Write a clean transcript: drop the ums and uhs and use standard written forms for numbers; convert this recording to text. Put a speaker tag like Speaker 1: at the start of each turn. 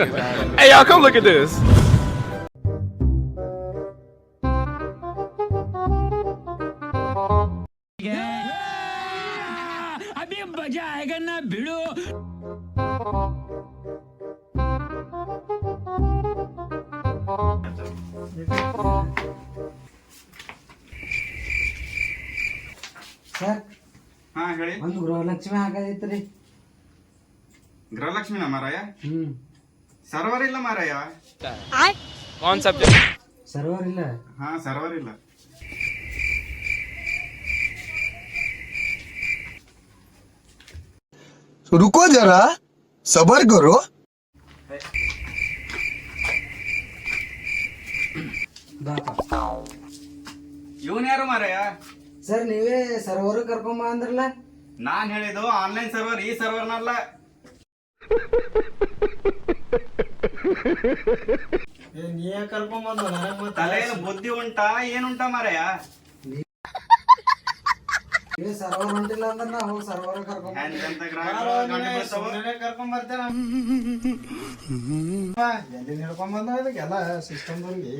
Speaker 1: Hey, y'all, come look at this.
Speaker 2: अभी मजा आएगा ना भिड़ो.
Speaker 3: ಸರ್
Speaker 4: ಹಾ ಹೇಳಿ.
Speaker 3: ಒಂದು ಗೃಹಲಕ್ಷ್ಮಿ ಹಾಕದಿತ್ರಿ.
Speaker 4: ಗೃಹಲಕ್ಷ್ಮಿನ ಮಾರಾಯ? ಸರ್ವರ್ ಇಲ್ಲ ಮಾರಾಯ.
Speaker 1: कौन सब्जेक्ट?
Speaker 3: ಸರ್ವರ್ ಇಲ್ಲ.
Speaker 4: ಹಾ ಸರ್ವರ್ ಇಲ್ಲ.
Speaker 5: रुको जरा सबर करो.
Speaker 4: ಇವನ್ ಯಾರು ಮಾರಾಯ?
Speaker 3: ಸರ್ ನೀವೇ ಸರ್ವರ್ ಕರ್ಕೊಂಬ ಅಂದ್ರಲ್ಲ.
Speaker 4: ನಾನ್ ಹೇಳಿದ್ದು ಆನ್ಲೈನ್ ಸರ್ವರ್, ಈ ಸರ್ವರ್ನಲ್ಲ.
Speaker 3: ನೀವೇ ಕರ್ಕೊಂಬಂದ
Speaker 4: ತಲೆಯಲ್ಲಿ ಬುದ್ಧಿ ಉಂಟಾ ಏನುಂಟಾ ಮಾರಾಯ?
Speaker 3: ನೀವೇ ಸರ್ವರ್ ಹೊಂಟಿಲ್ಲ ಅಂದ್ರೆ ನಾ ಹೋಗಿ ಸರ್ವರ್ ಕರ್ಕೊಂಡ್
Speaker 4: ಎಂತೆಂತ ಗ್ರಾಹಕರು
Speaker 3: ಕರ್ಕೊಂಡ್ ಬರ್ತೇನೆ. ಎಲ್ಲಿ ಹಿಡ್ಕೊಂಡ್ ಬಂದ ಇದಕ್ಕೆಲ್ಲ ಸಿಸ್ಟಮ್ದವ್ರಿಗೆ.